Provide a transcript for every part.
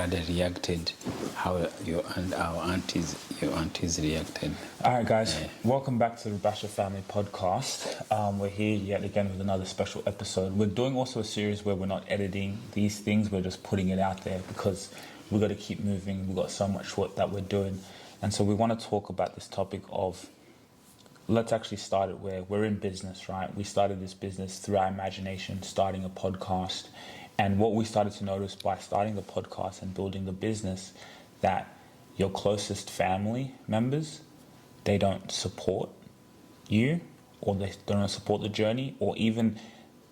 brother reacted, how your aunties reacted. All right, guys, welcome back to the Rubasha Family Podcast. We're here yet again with another special episode. We're doing also a series where we're not editing these things, we're just putting it out there because we've got to keep moving. We've got so much work that we're doing. And so we want to talk about this topic of, let's actually start it where we're in business, right? We started this business through our imagination, starting a podcast. And what we started to notice by starting the podcast and building the business, that your closest family members, they don't support you, or they don't support the journey, or even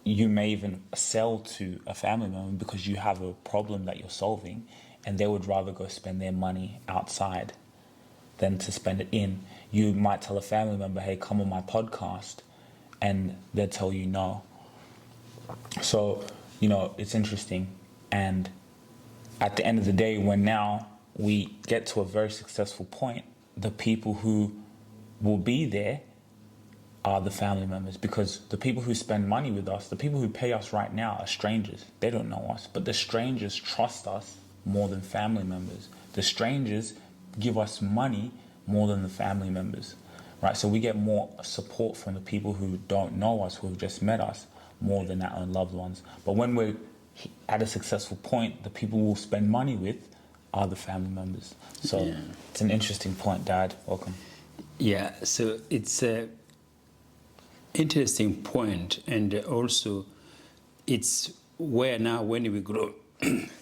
you may even sell to a family member because you have a problem that you're solving, and they would rather go spend their money outside than to spend it in. You might tell a family member, hey, come on my podcast, and they'll tell you no. So, you know, it's interesting. And at the end of the day, when now we get to a very successful point, the people who will be there are the family members, because the people who spend money with us, the people who pay us right now are strangers. They don't know us, but the strangers trust us more than family members. The strangers give us money more than the family members, right? So we get more support from the people who don't know us, who have just met us, more than our own loved ones. But when we're at a successful point, the people we'll spend money with are the family members. So It's an interesting point, Dad. Welcome. Yeah, so it's a interesting point, and also it's where now when we grow,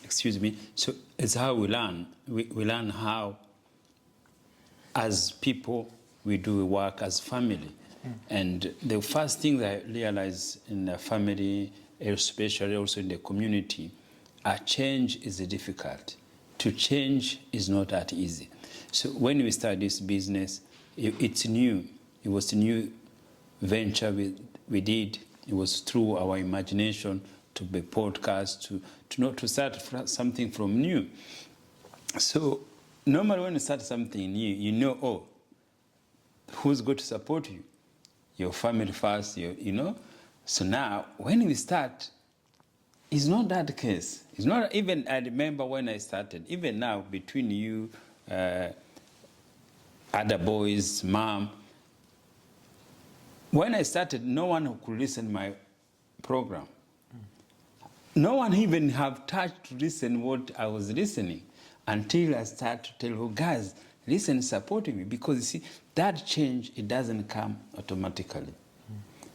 excuse me, so it's how we learn. We learn how, as people, we do work as family. And the first thing that I realize in the family, especially also in the community, a change is difficult. To change is not that easy. So when we start this business, it's new. It was a new venture we did. It was through our imagination to be podcast, to start something from new. So normally when you start something new, you know, oh, who's going to support you? Your family first, you know. So now, when we start, it's not that case. It's not even, I remember when I started, even now, between you, other boys, mom, when I started, no one could listen to my program. No one even have touched to listen what I was listening, until I start to tell you, guys, listen, supporting me, because you see, that change, it doesn't come automatically.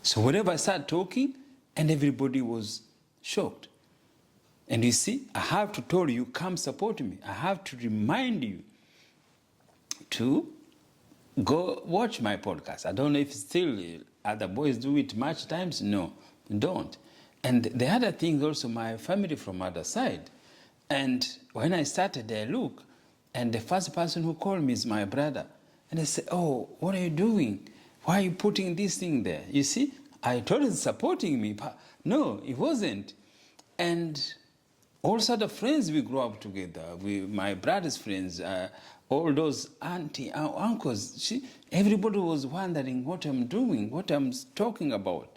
So whenever I start talking, and everybody was shocked. And you see, I have to tell you, come support me. I have to remind you to go watch my podcast. I don't know if still other boys do it much times. No, don't. And the other thing also, my family from other side. And when I started, I look, and the first person who called me is my brother. And I said, oh, what are you doing? Why are you putting this thing there? You see, I told him supporting me, but no, it wasn't. And also the friends we grew up together, my brother's friends, all those auntie, uncles, everybody was wondering what I'm doing, what I'm talking about.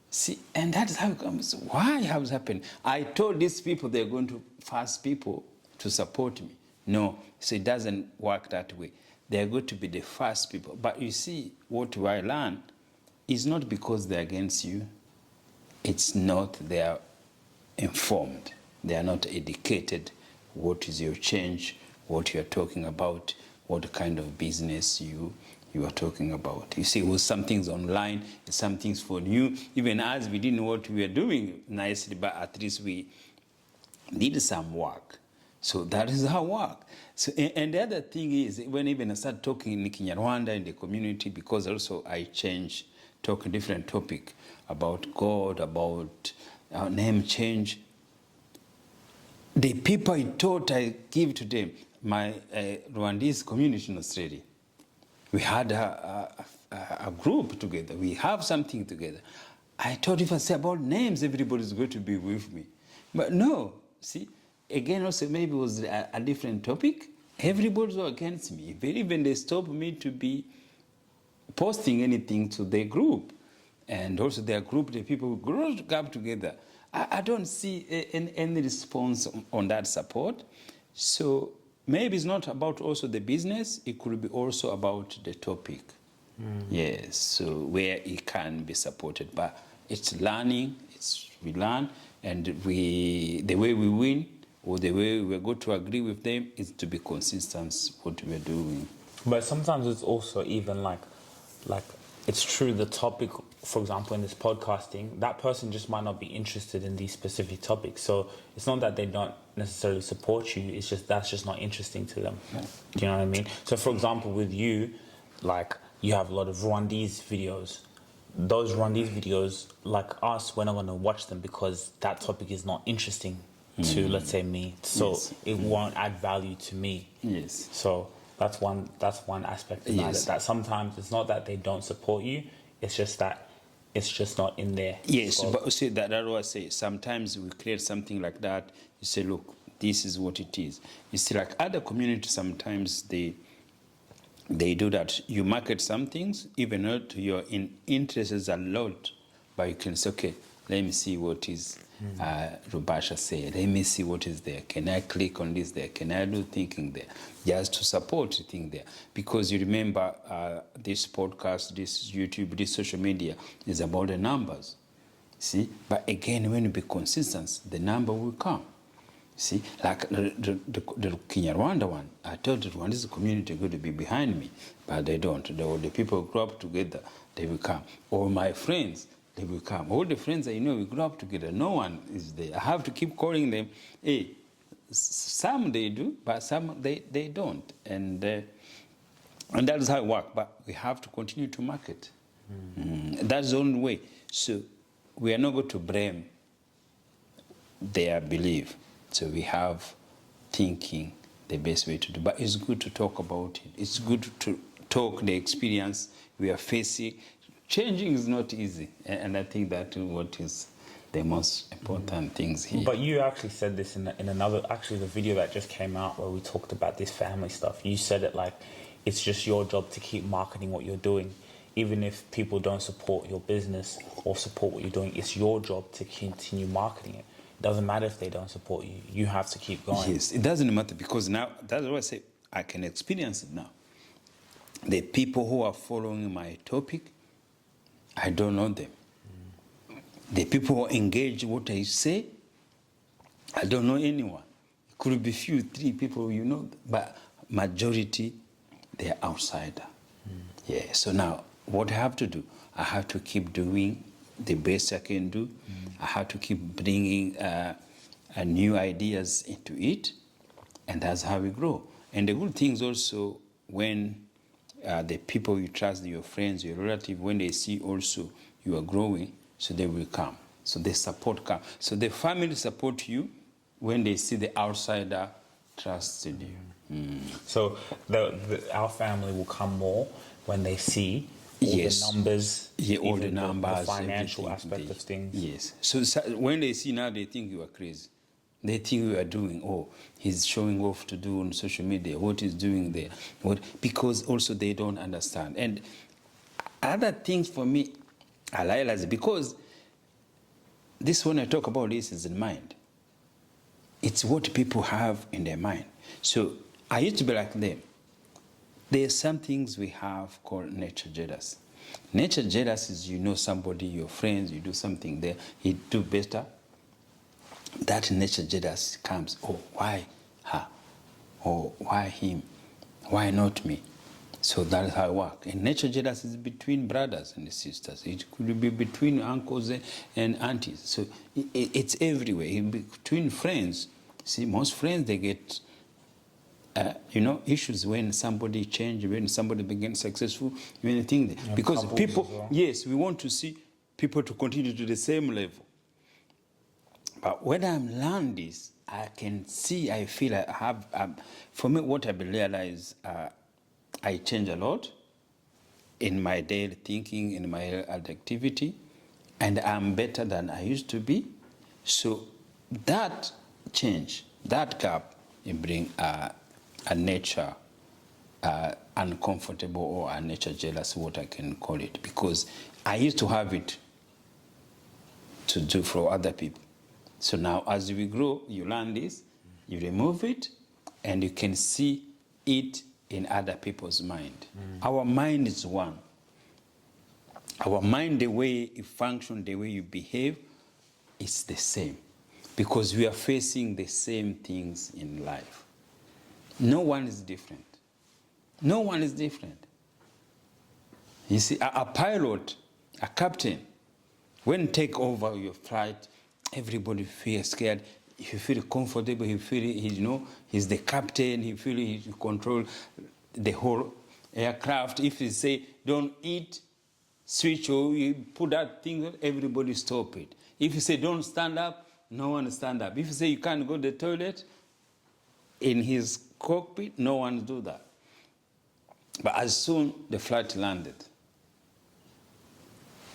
See, and that's how it comes. Why has happened? I told these people they're going to force people to support me. No, so it doesn't work that way. They're going to be the first people. But you see, what I learned is not because they're against you. It's not they're informed. They are not educated. What is your change? What you're talking about? What kind of business you are talking about? You see, it was some things online, some things for you. Even as we didn't know what we were doing nicely, but at least we did some work. So that is how it works. So, and the other thing is, when even I start talking in Kinyarwanda in the community, because also I talk a different topic about God, about our name change. The people I taught, I give to them, my Rwandese community in Australia. We had a group together. We have something together. I thought if I say about names, everybody's going to be with me. But no, see, again, also maybe it was a different topic. Everybody was against me. Even they stopped me to be posting anything to their group. And also their group, the people who grew up together. I don't see any response on that support. So maybe it's not about also the business, it could be also about the topic. Yes, so where it can be supported. But it's learning, we learn, and the way we win or the way we're going to agree with them is to be consistent what we're doing. But sometimes it's also even like it's true, the topic, for example, in this podcasting, that person just might not be interested in these specific topics. So it's not that they don't necessarily support you, it's just that's just not interesting to them. Yeah. Do you know what I mean? So for example, with you, like you have a lot of Rwandese videos. Those Rwandese videos, like us, we're not going to watch them because that topic is not interesting to, let's say, me. So it won't add value to me. Yes. So that's one aspect about it. That sometimes it's not that they don't support you, it's just that it's just not in there. Yes, but you see, that's what I say. Sometimes we create something like that. You say, look, this is what it is. You see, like other communities, sometimes they do that. You market some things, even though your interest is a lot, but you can say, okay, let me see what is Rubasha said. Let me see what is there. Can I click on this there? Can I do thinking there? Just to support the thing there. Because you remember this podcast, this YouTube, this social media is about the numbers. See? But again, when you be consistent, the number will come. See? Like the Kinyarwanda one, I told the Rwandese community going to be behind me, but they don't. The people who grew up together, they will come. Or my friends, they will come. All the friends I know, we grew up together. No one is there. I have to keep calling them. Hey, some they do, but some they don't. And that is how it works. But we have to continue to market. That's the only way. So we are not going to blame their belief. So we have thinking the best way to do. But it's good to talk about it. It's good to talk the experience we are facing. Changing is not easy, and I think that what is the most important things here. But you actually said this in another, actually the video that just came out where we talked about this family stuff. You said it like, it's just your job to keep marketing what you're doing. Even if people don't support your business or support what you're doing, it's your job to continue marketing it. It doesn't matter if they don't support you. You have to keep going. Yes, it doesn't matter because now, that's what I say, I can experience it now. The people who are following my topic, I don't know them. The people who engage what I say, I don't know anyone. It could be few, 3 people you know, but majority, they are outsider. Yeah, so now what I have to do, I have to keep doing the best I can do. I have to keep bringing new ideas into it, and that's how we grow. And the good thing is also when the people you trust, your friends, your relatives, when they see also you are growing, so they will come. So the support comes. So the family support you when they see the outsider trusted you. So our family will come more when they see all the numbers, all the numbers, the financial aspect of things. Yes. So when they see now, they think you are crazy. They think we are doing, oh, he's showing off to do on social media, what he's doing there. Because also they don't understand. And other things for me, I realize because this, when I talk about this, is in mind. It's what people have in their mind. So I used to be like them. There are some things we have called nature jealous. Nature jealous is you know somebody, your friends, you do something there, he do better. That nature jealous comes, oh, why her? Or why him? Why not me? So that is how it works. And nature jealous is between brothers and sisters. It could be between uncles and aunties. So it's everywhere. Between friends, see, most friends, they get issues when somebody changes, when somebody begins successful, anything. Because people, well. Yes, we want to see people to continue to the same level. But when I'm learning this, I can see, I feel I have, for me, what I realize, I change a lot in my daily thinking, in my activity, and I'm better than I used to be. So that change, that gap, it brings a nature uncomfortable or a nature jealous, what I can call it, because I used to have it to do for other people. So now as we grow, you learn this, you remove it, and you can see it in other people's mind. Our mind is one. Our mind, the way you function, the way you behave, is the same. Because we are facing the same things in life. No one is different. No one is different. You see, a pilot, a captain, when take over your flight, everybody feels scared. You feel comfortable. You feel, he's the captain. You feel he control the whole aircraft. If you say don't eat, switch or you put that thing, everybody stop it. If you say don't stand up, no one stand up. If you say you can't go to the toilet in his cockpit, no one do that. But as soon the flight landed,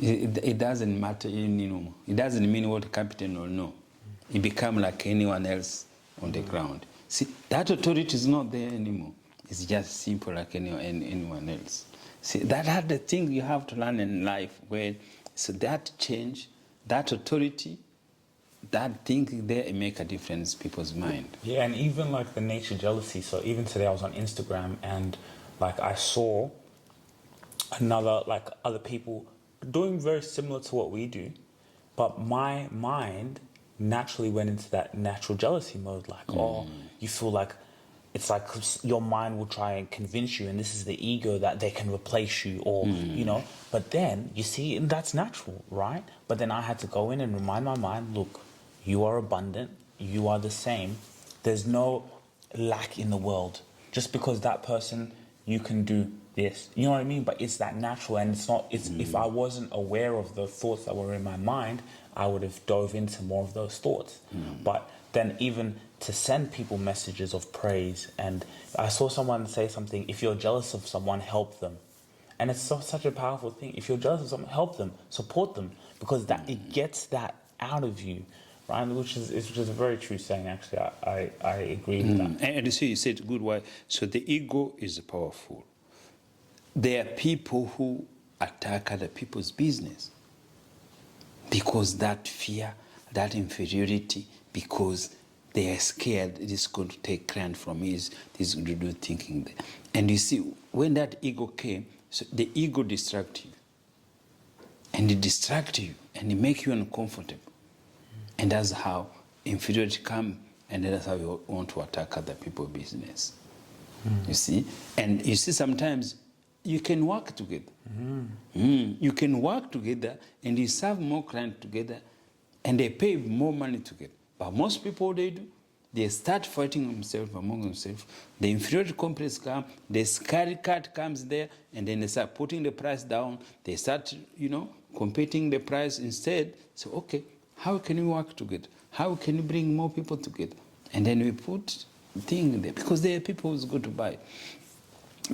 it doesn't matter anymore. It doesn't mean what captain or no. It become like anyone else on the ground. See, that authority is not there anymore. It's just simple like anyone else. See, that are the things you have to learn in life. So that change, that authority, that thing there, make a difference in people's mind. Yeah, and even like the nature jealousy. So even today I was on Instagram and like I saw other people doing very similar to what we do, but my mind naturally went into that natural jealousy mode. Like, oh, you feel like it's like your mind will try and convince you, and this is the ego that they can replace you, or But then you see, and that's natural, right? But then I had to go in and remind my mind, look, you are abundant, you are the same. There's no lack in the world. Just because that person, you can do this, you know what I mean? But it's that natural, and it's not. It's if I wasn't aware of the thoughts that were in my mind, I would have dove into more of those thoughts. But then even to send people messages of praise, and I saw someone say something, if you're jealous of someone, help them. And it's such a powerful thing. If you're jealous of someone, help them, support them, because that it gets that out of you, right? Which is a very true saying, actually. I agree with that. And you see, you said good word. So the ego is powerful. There are people who attack other people's business because that fear, that inferiority, because they are scared this is going to take ground from me, this is going to do thinking there. And you see, when that ego came, so the ego distracts you. And it distracts you, and it makes you uncomfortable. And that's how inferiority comes, and that's how you want to attack other people's business. You see? And you see, sometimes you can work together. You can work together, and you serve more clients together, and they pay more money together. But most people, what they do, they start fighting themselves among themselves. The inferiority complex comes, the scary cat comes there, and then they start putting the price down. They start, competing the price instead. So, okay, how can we work together? How can we bring more people together? And then we put things there, because there are people who's going to buy.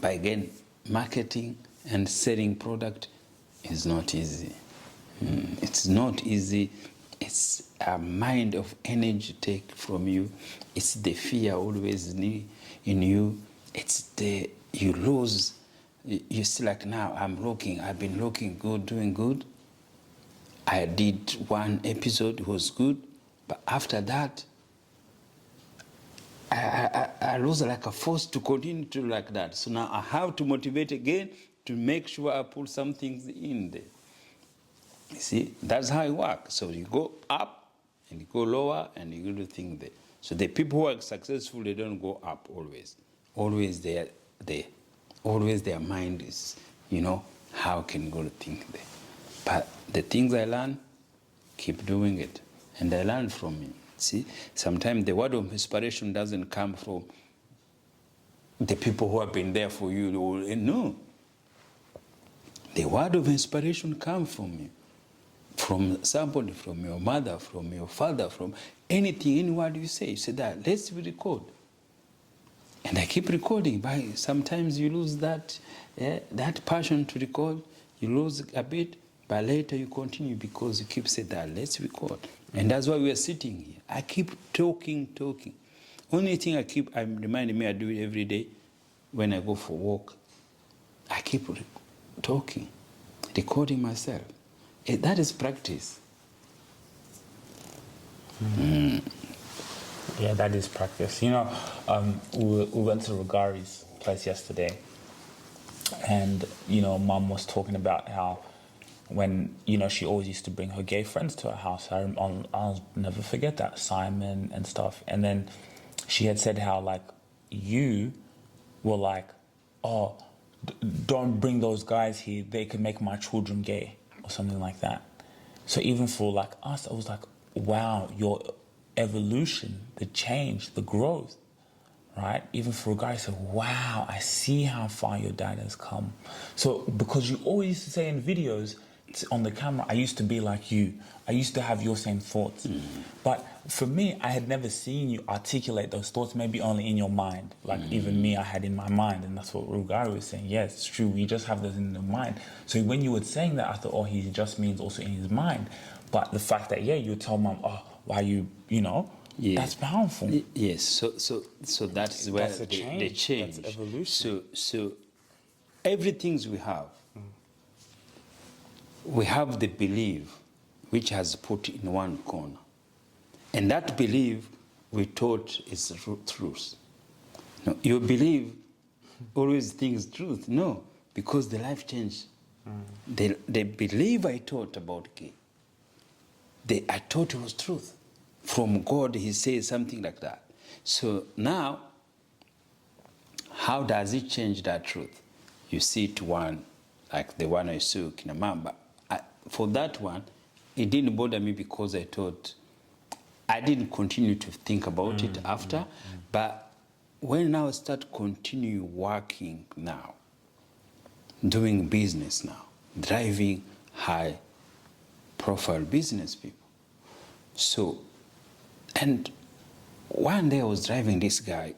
But again, marketing and selling product is not easy. It's not easy. It's a mind of energy take from you. It's the fear always in you. It's the, you lose. You see, like now I've been looking good, doing good. I did one episode, it was good. But after that, I lose like a force to continue to like that. So now I have to motivate again to make sure I put some things in there. You see, that's how it works. So you go up and you go lower and you do things there. So the people who are successful, they don't go up always. Always their mind is, how can you go to think there? But the things I learn, keep doing it. And I learn from it. See, sometimes the word of inspiration doesn't come from the people who have been there for you. No. The word of inspiration comes from you. From somebody, from your mother, from your father, from anything, any word you say. You say that, let's record. And I keep recording. But sometimes you lose that passion to record. You lose a bit, but later you continue because you keep saying that, let's record. And that's why we are sitting here. I keep talking. Only thing I'm reminding me I do it every day when I go for walk. I keep talking, recording myself. That is practice. Yeah, that is practice. You know, we went to Rugari's place yesterday, and you know, Mum was talking about how when you know she always used to bring her gay friends to her house. I'll never forget that, Simon and stuff. And then she had said how like you were like, oh, don't bring those guys here. They could make my children gay or something like that. So even for like us, I was like, wow, your evolution, the change, the growth, right? Even for a guy, I said, wow, I see how far your dad has come. So because you always used to say in videos on the camera, I used to be like you. I used to have your same thoughts. But for me, I had never seen you articulate those thoughts, maybe only in your mind. Like even me, I had in my mind. And that's what Rugari was saying. Yes, it's true. We just have those in the mind. So when you were saying that, I thought, oh, he just means also in his mind. But the fact that, yeah, you tell Mom, oh, why you know, that's powerful. Yes. So that is where That's a change. the change. That's evolution. So everything we have the belief which has put in one corner. And that belief we thought is truth. No, you believe always think is truth. No, because the life changed. The belief I thought about gay, I thought it was truth. From God, he says something like that. So now, how does it change that truth? You see it one, like the one I saw Kinamamba. For that one, it didn't bother me because I thought, I didn't continue to think about it after. But when I start continue working now, doing business now, driving high profile business people. So, and one day I was driving this guy,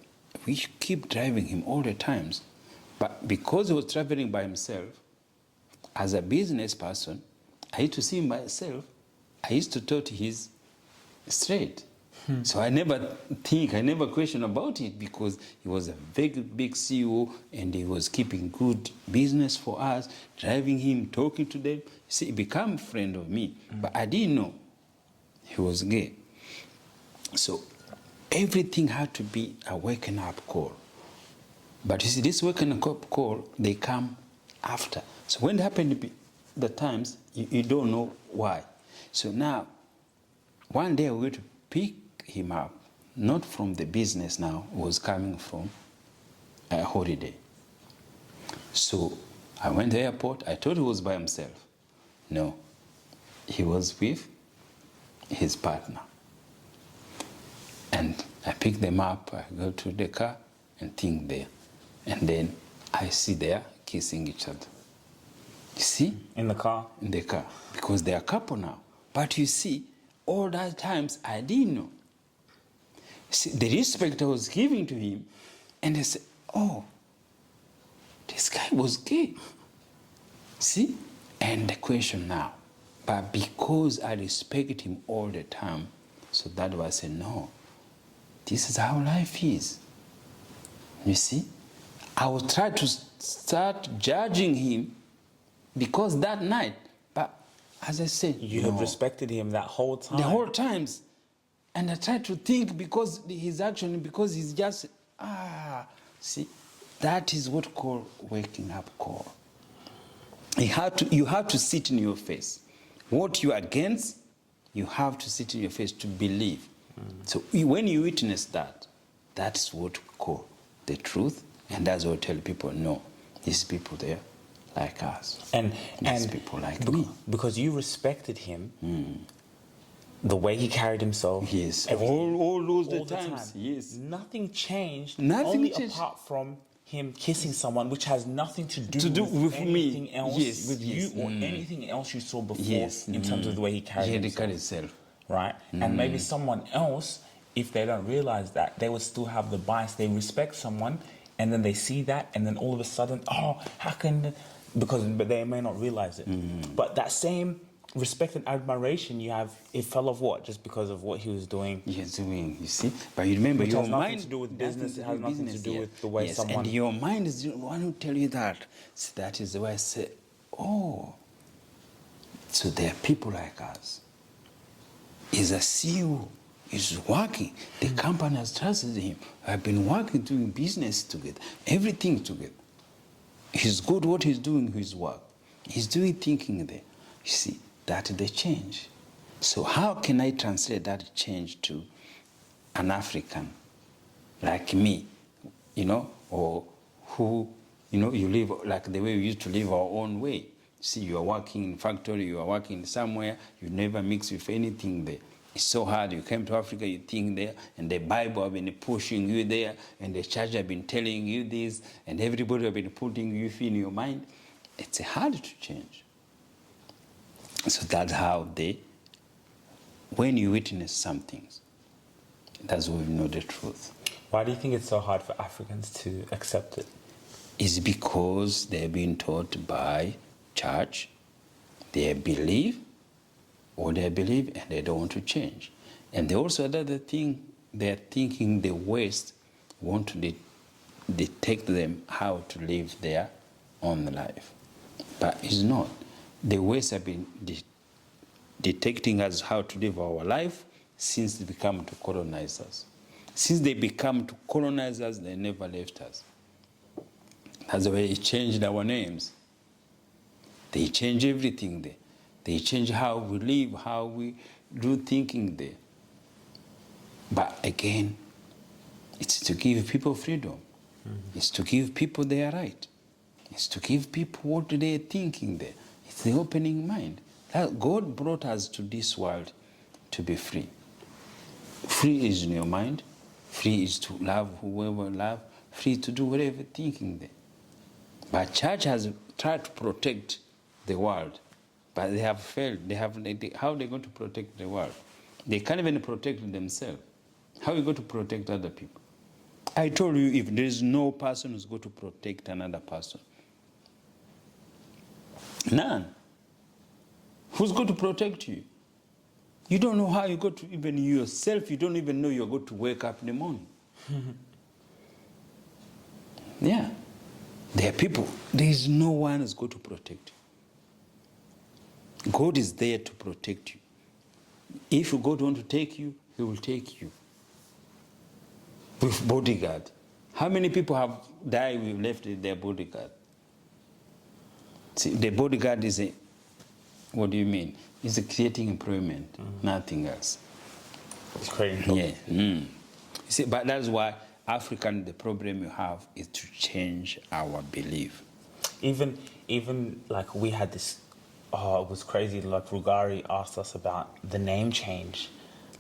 we keep driving him all the times, but because he was traveling by himself, as a business person, I used to see myself, I used to thought he's straight. So I never question about it because he was a big CEO and he was keeping good business for us, driving him, talking to them. See, he became a friend of me, but I didn't know he was gay. So everything had to be a waking up call. But you see, this waking up call, they come after. So when it happened to be the times, you don't know why. So now, one day we were to pick him up, not from the business now, it was coming from a holiday. So I went to the airport, I thought he was by himself. No, he was with his partner. And I pick them up, I go to the car and think there. And then I see they kissing each other. You see? In the car? In the car. Because they are a couple now. But you see, all that times I didn't know. See, the respect I was giving to him, and I said, oh, this guy was gay. See? And the question now, but because I respect him all the time, so that was I said, no, this is how life is. You see? I will try to start judging him because that night, but as I said, you have respected him that whole time. The whole times. And I try to think because his action, because he's just, see, that is what called waking up call. You have to sit in your face. What you are against, you have to sit in your face to believe. So when you witness that, that's what we call the truth. And that's what we tell people, no, these people there like us. And people like me. Because you respected him, the way he carried himself. Yes, all those times. Yes. Nothing changed. Nothing changed. Apart from him kissing someone, which has nothing to do with anything me. else, with you or anything else you saw before in terms of the way he carried himself. Right? And maybe someone else, if they don't realize that, they would still have the bias. They respect someone, and then they see that, and then all of a sudden, oh, how can... But they may not realize it. But that same respect and admiration you have, it fell off what? Just because of what he was doing. He's doing, you see? But you remember, which your has mind... nothing to do with business, it has nothing to do with the way someone... And your mind is the one who tell you that. So that is the way I say, oh, so there are people like us. He's a CEO. He's working. The company has trusted him. I've been working, doing business together, everything together. He's good what he's doing, his work. He's doing thinking there. You see, that's the change. So how can I translate that change to an African like me, or who, you live like the way we used to live our own way. See, you are working in factory, you are working somewhere, you never mix with anything there. It's so hard. You came to Africa, you think there, and the Bible have been pushing you there, and the church have been telling you this, and everybody have been putting you in your mind. It's hard to change. So that's how when you witness some things, that's when you know the truth. Why do you think it's so hard for Africans to accept it? It's because they've been taught by church, they believe, and they don't want to change. And they also, another thing, they're thinking the West want to dictate them how to live their own life. But it's not. The West have been dictating us how to live our life since they become to colonize us. Since they become to colonize us, they never left us. That's the way they changed our names. They change everything there. They change how we live, how we do thinking there. But again, it's to give people freedom. Mm-hmm. It's to give people their right. It's to give people what they're thinking there. It's the opening mind. God brought us to this world to be free. Free is in your mind. Free is to love whoever love. Free to do whatever thinking there. But church has tried to protect the world, but they have failed. How are they going to protect the world? They can't even protect themselves. How are you going to protect other people? I told you, if there is no person who's going to protect another person, none. Who's going to protect you? You don't know how you go to, even yourself, you don't even know you're going to wake up in the morning. Yeah. There are people, there is no one who's going to protect you. God is there to protect you. If God wants to take you, he will take you. With bodyguard. How many people have died with left their bodyguard? See, the bodyguard is what do you mean? It's creating employment, nothing else. It's creating. Yeah. You see, but that's why African, the problem you have is to change our belief. Even like we had this, it was crazy. Like Rugari asked us about the name change.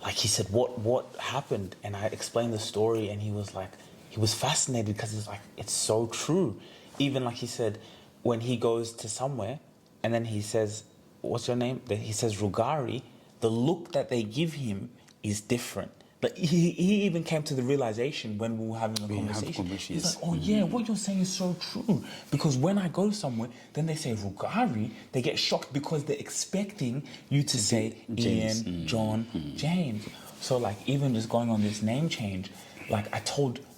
Like he said, what happened? And I explained the story, and he was fascinated because it's like, it's so true. Even like he said, when he goes to somewhere, and then he says, "What's your name?" Then he says Rugari. The look that they give him is different. But he even came to the realization when we were having a conversation. He's like, "Oh yeah, what you're saying is so true." Because when I go somewhere, then they say Rugari, they get shocked because they're expecting you to say James. Ian, John, James. So like even just going on this name change, like I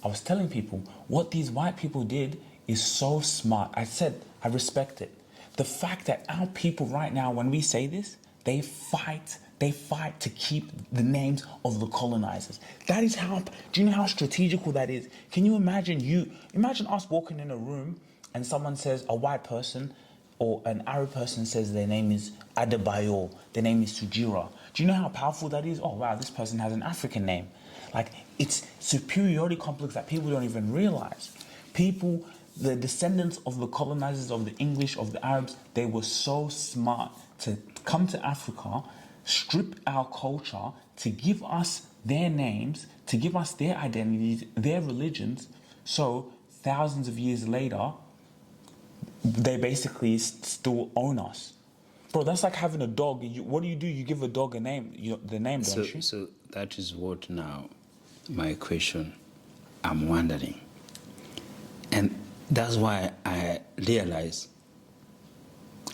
was telling people what these white people did is so smart. I said, I respect it. The fact that our people right now, when we say this, they fight to keep the names of the colonizers. That is how, do you know how strategical that is? Can you imagine us walking in a room and someone says, a white person or an Arab person says their name is Adebayo, their name is Sugira. Do you know how powerful that is? Oh wow, this person has an African name. Like, it's superiority complex that people don't even realize. People, the descendants of the colonizers, of the English, of the Arabs, they were so smart to come to Africa, strip our culture, to give us their names, to give us their identities, their religions, so thousands of years later, they basically still own us. Bro, that's like having a dog. What do? You give a dog a name, the name, don't you? So that is what now, my question, I'm wondering. And that's why I realize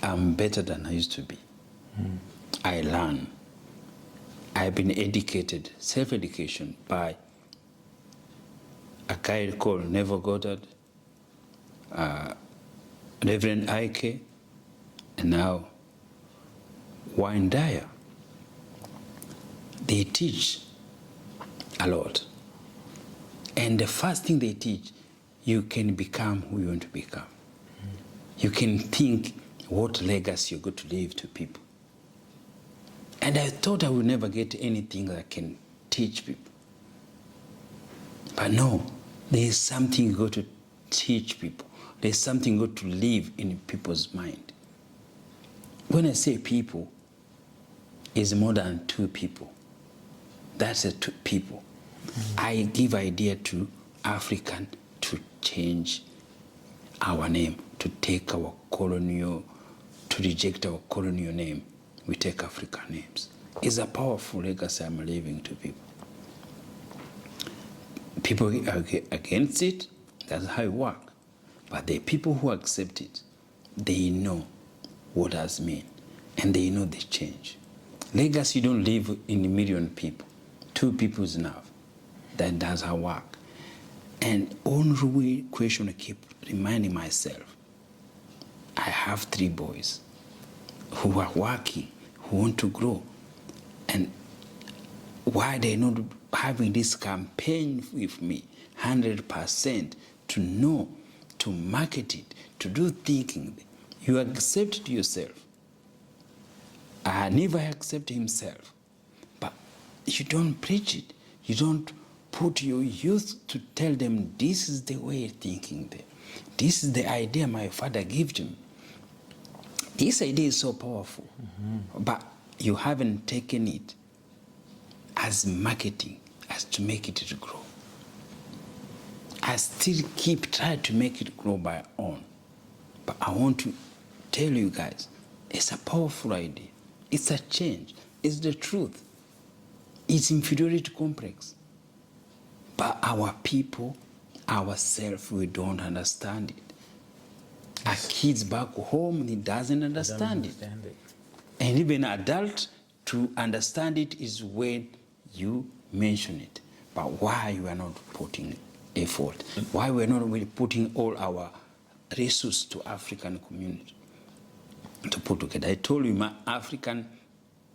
I'm better than I used to be. I learn. I've been educated, self-education, by a guy called Neville Goddard, Reverend Ike, and now Wayne Dyer. They teach a lot. And the first thing they teach, you can become who you want to become. You can think what legacy you're going to leave to people. And I thought I would never get anything that can teach people. But no, there is something you got to teach people. There's something you got to live in people's mind. When I say people, it's more than two people. That's a two people. I give idea to African to change our name, to take our colonial, to reject our colonial name. We take African names. It's a powerful legacy I'm leaving to people. People are against it, that's how it works. But the people who accept it, they know what it means, and they know the change. Legacy don't live in a million people. Two people is enough. That's how it works. And only question I keep reminding myself, I have 3 boys who are working, who want to grow. And why they not having this campaign with me, 100%, to know, to market it, to do thinking. You accept it yourself. I never accept himself. But you don't preach it. You don't put your youth to tell them this is the way of thinking. This is the idea my father gave him. This idea is so powerful. But you haven't taken it as marketing, as to make it grow. I still keep trying to make it grow by own. But I want to tell you guys, it's a powerful idea. It's a change. It's the truth. It's inferiority complex. But our people, ourselves, we don't understand it. Our kids back home, he doesn't understand it. And even adult, to understand it is when you mention it. But why you are not putting effort? Why we are not really putting all our resources to African community to put together? I told you my African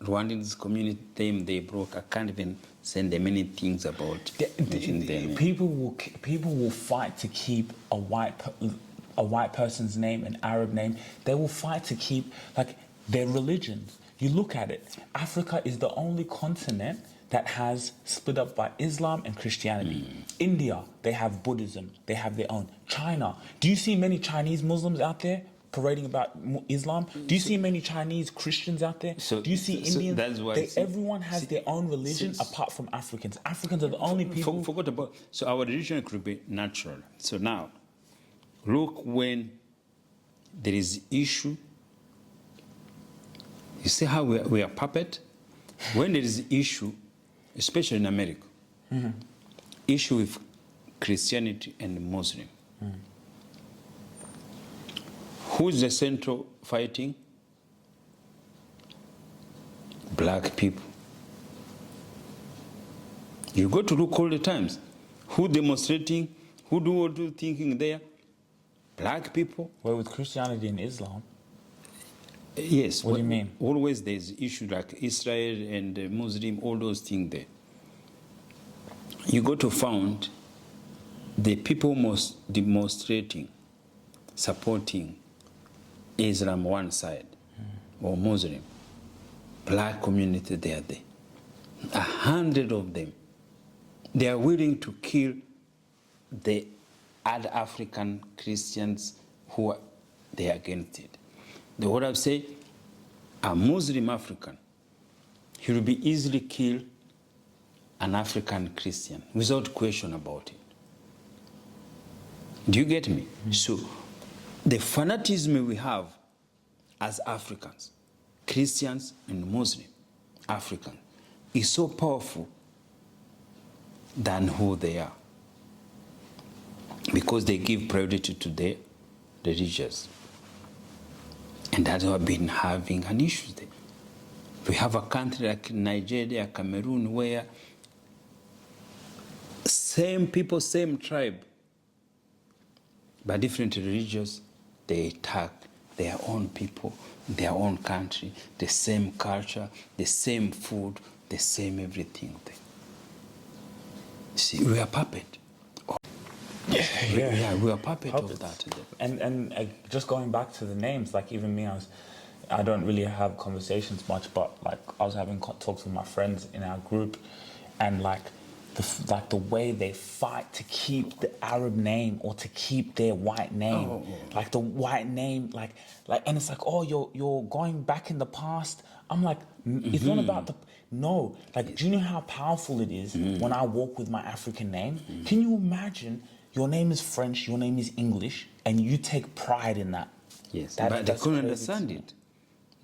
Rwandans community name they broke. I can't even send them many things about them. People will fight to keep a white person's name, an Arab name. They will fight to keep like their religions. You look at it. Africa is the only continent that has split up by Islam and Christianity. India, they have Buddhism. They have their own. China. Do you see many Chinese Muslims out there parading about Islam? Do you see many Chinese Christians out there? Do you see Indians? That's why everyone has their own religion apart from Africans. Africans are the only people. Forgot about. So our religion could be natural. So now, look when there is issue. You see how we are puppet? When there is issue, especially in America, issue with Christianity and Muslim. Who's the central fighting? Black people. You got to look all the times. Who demonstrating? Who do thinking there? Black people. Well, with Christianity and Islam. Yes. What do you mean? Always there's issue like Israel and Muslim, all those things there. You got to find the people most demonstrating, supporting Islam one side, or Muslim. Black community, they are there. 100 of them. They are willing to kill the other African Christians who are they are against it. The what I've said, a Muslim African, he will be easily killed an African Christian without question about it. Do you get me? So the fanatism we have as Africans, Christians and Muslim Africans, is so powerful than who they are. Because they give priority to the religious. And that's why I've been having an issue there. We have a country like Nigeria, Cameroon, where same people, same tribe, but different religions, they attack their own people, their own country, the same culture, the same food, the same everything there. See, we are puppet. Yeah, we are puppet of that. And just going back to the names, like even me, I don't really have conversations much, but like I was having talks with my friends in our group, and like the way they fight to keep the Arab name or to keep their white name, like the white name, like, and it's like, oh, you're going back in the past. I'm like, it's not about the. No, like, do you know how powerful it is when I walk with my African name? Can you imagine your name is French, your name is English, and you take pride in that? Yes, but they couldn't understand it.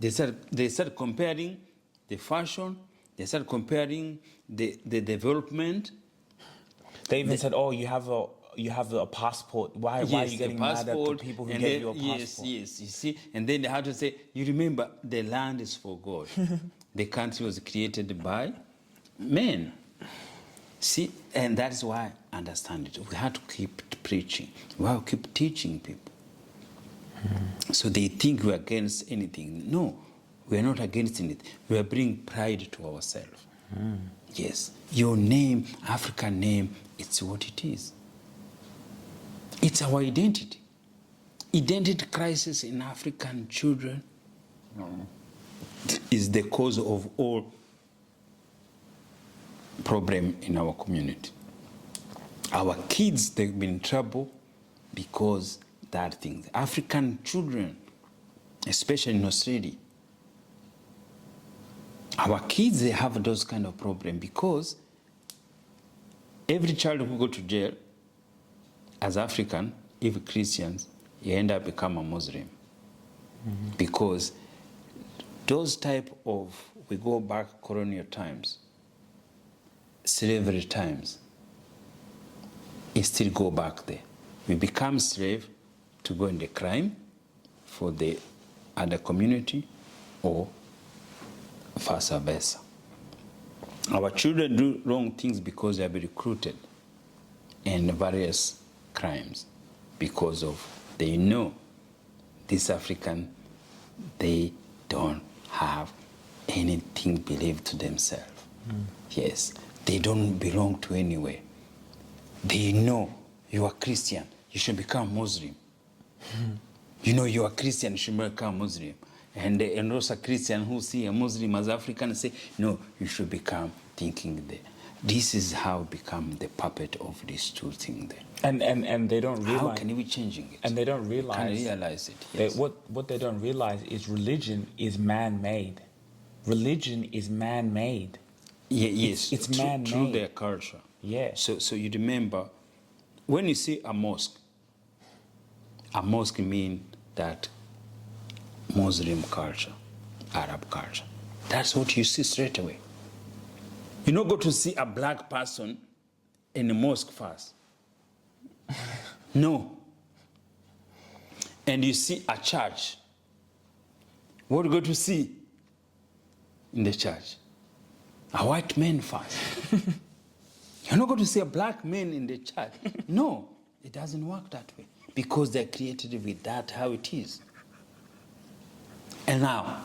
They started comparing the fashion, they started comparing the development. They even said, oh, you have a passport. Why are you getting mad at the people who gave you a passport? Yes, you see. And then they had to say, you remember, the land is for God. The country was created by men. See, and that's why I understand it. We have to keep preaching. We have to keep teaching people. So they think we're against anything. No, we are not against anything. We are bringing pride to ourselves. Yes, your name, African name, it's what it is. It's our identity. Identity crisis in African children is the cause of all problem in our community. Our kids, they've been in trouble because that thing. African children, especially in Australia, our kids, they have those kind of problem because every child who go to jail as African, if Christians, you end up become a Muslim. Because those type of, we go back colonial times, slavery times, it still go back there. We become slave to go in the crime for the other community or vice versa. Our children do wrong things because they have been recruited in various crimes because of they know this African, they don't have anything believed to themselves. Yes, they don't belong to anywhere. They know you are Christian, you should become Muslim. You know you are Christian, you should become Muslim. And also Christian who see a Muslim as African say, no, you should become thinking there. This is how become the puppet of these two things there. And they don't realize. How can we changing it? And they don't realize. Can realize it. Yes. What they don't realize is religion is man-made. Religion is man-made. Yeah, yes, it's man-made through their culture. Yeah. So you remember when you see a mosque means that Muslim culture, Arab culture. That's what you see straight away. You don't go to see a black person in a mosque first. No. And you see a church. What do you go to see in the church? A white man first. You're not going to see a black man in the church. No, it doesn't work that way because they're created with that how it is. And now,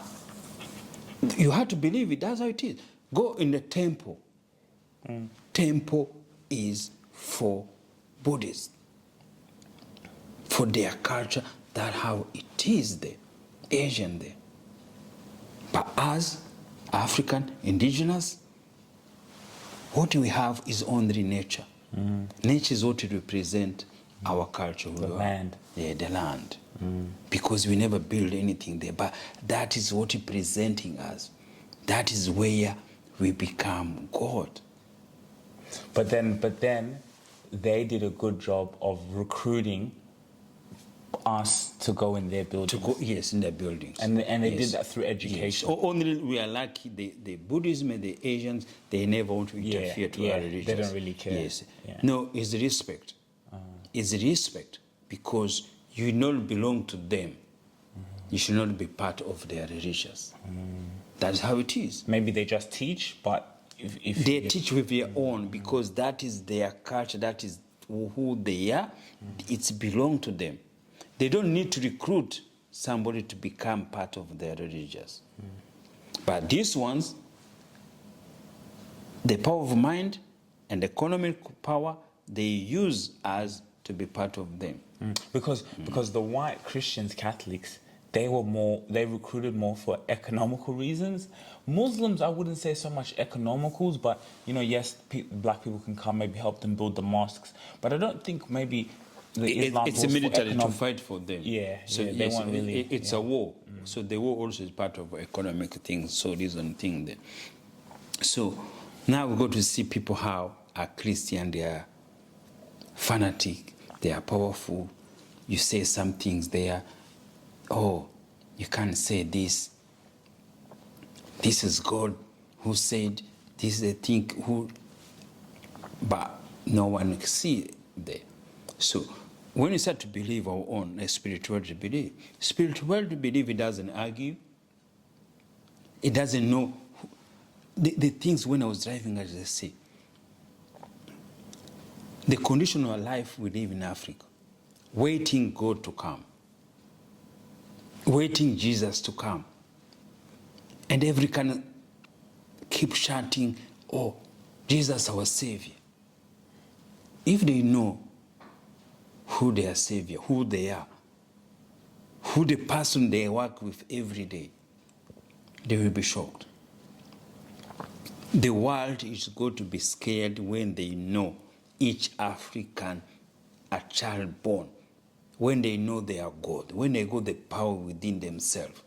you have to believe it, that's how it is. Go in the temple. Temple is for Buddhists, for their culture, that's how it is there, Asian there. But as African, indigenous, what we have is only nature. Nature is what represents our culture. The land. Yeah, the land. Because we never build anything there. But that is what is presenting us. That is where we become God. But then they did a good job of recruiting us to go in their buildings. Yes, in their buildings. And they did that through education. Yes. Only we are lucky, the Buddhism and the Asians, they never want to interfere to our religions. They don't really care. Yes. Yeah. No, it's respect. It's respect because you not belong to them. You should not be part of their religions. That's how it is. Maybe they just teach, but if they teach with their own because that is their culture, that is who they are. It's belong to them. They don't need to recruit somebody to become part of their religions. But these ones, the power of mind, and economic power, they use us to be part of them. Because the white Christians, Catholics, they recruited more for economical reasons. Muslims, I wouldn't say so much economicals, but yes, black people can come, maybe help them build the mosques. But I don't think maybe Islam It's a military to fight for them. So they want really. It's a war. So the war also is part of economic things. So reason thing there. So now we go to see people how are Christian. They are fanatic. They are powerful. You say some things there. Oh, you can't say this. This is God who said. This is the thing who. But no one can see there. So when you start to believe our own spirituality belief, it doesn't argue. It doesn't know the things. When I was driving, as I say, the condition of life we live in Africa, waiting God to come, waiting Jesus to come, and every kind of keep shouting, "Oh, Jesus, our Savior." If they know who their Savior, who they are, who the person they work with every day, they will be shocked. The world is going to be scared when they know each African a child born, when they know they are God, when they got the power within themselves.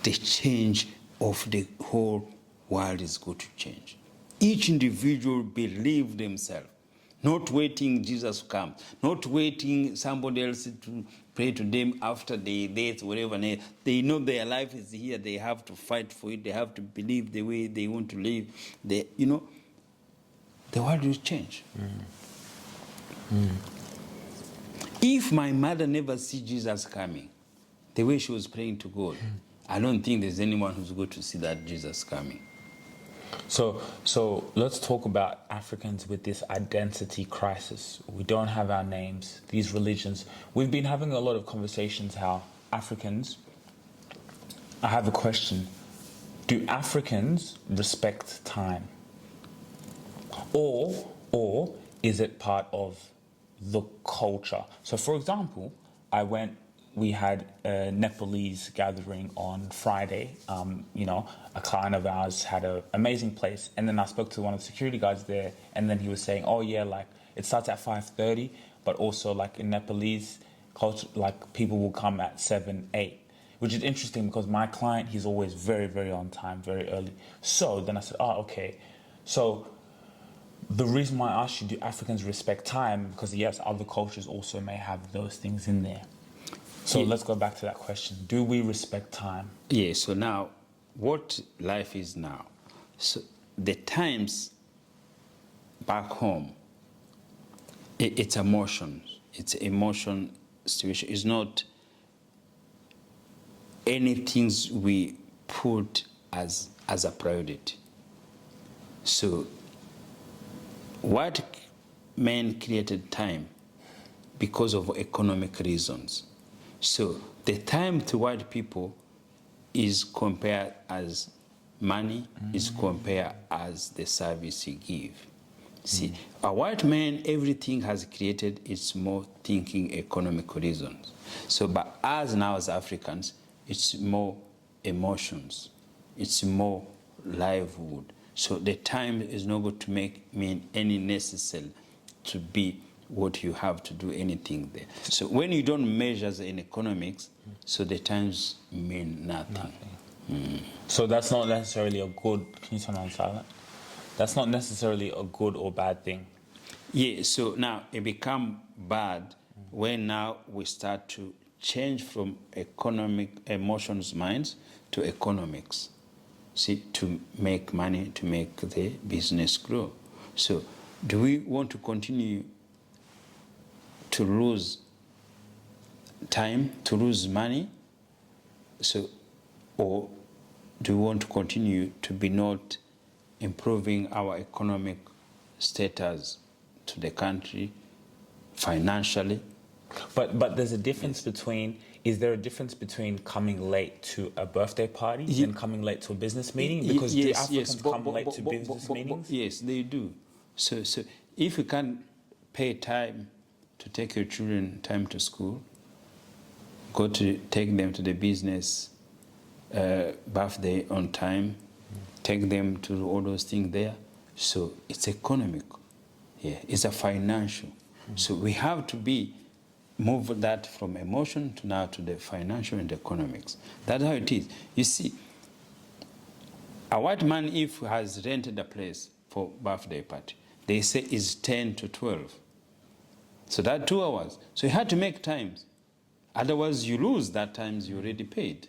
The change of the whole world is going to change. Each individual believe themselves, not waiting Jesus to come, not waiting somebody else to pray to them after their death, whatever. They know their life is here. They have to fight for it. They have to believe the way they want to live. The world will change. If my mother never see Jesus coming, the way she was praying to God, I don't think there's anyone who's going to see that Jesus coming. So let's talk about Africans with this identity crisis. We don't have our names, these religions. We've been having a lot of conversations how Africans, I have a question. Do Africans respect time? Or is it part of the culture? So for example, we had a Nepalese gathering on Friday. A client of ours had an amazing place. And then I spoke to one of the security guards there. And then he was saying, oh yeah, like it starts at 5:30, but also like in Nepalese culture, like people will come at 7, 8, which is interesting because my client, he's always very, very on time, very early. So then I said, okay. So the reason why I asked you, do Africans respect time? Because yes, other cultures also may have those things in there. So let's go back to that question. Do we respect time? Yeah, so now, what life is now. So the times back home, it's emotions. It's emotion situation. It's not anything we put as a priority. So white men created time because of economic reasons. So the time to white people is compared as money, is compared as the service you give. See, a white man, everything has created, it's more thinking economic reasons. So, but us now as Africans, it's more emotions, it's more livelihood. So the time is not going to mean any necessary to be what you have to do anything there. So when you don't measure in economics, so the times mean nothing. So that's not necessarily a good, can you turn on silent? That's not necessarily a good or bad thing. Yeah, so now it become bad when now we start to change from emotions minds to economics. See, to make money, to make the business grow. So do we want to continue to lose time, to lose money? So, or do we want to continue to be not improving our economic status to the country financially? But there's a difference between is there a difference between coming late to a birthday party and coming late to a business meeting? Because do Africans come late to business meetings? Yes, they do. So if you can pay time to take your children time to school, go to take them to the business birthday on time, take them to all those things there. So it's economic. Yeah, it's a financial. So we have to move that from emotion to now to the financial and economics. That's how it is. You see, a white man, if has rented a place for birthday party, they say is 10 to 12. So that 2 hours. So you had to make times. Otherwise, you lose that times you already paid.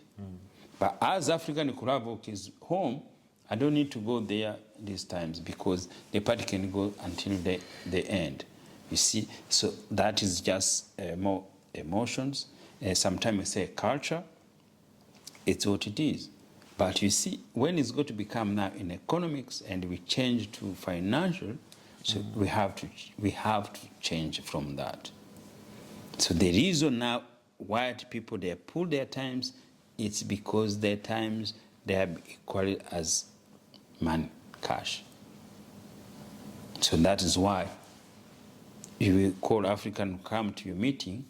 But as African Kurabok is home, I don't need to go there these times because the party can go until the end. You see, so that is just more emotions. Sometimes we say culture. It's what it is. But you see, when it's going to become now in economics and we change to financial, so we have to change from that. So the reason now white people they pull their times, it's because their times they are equal as money, cash. So that is why you will call African come to your meeting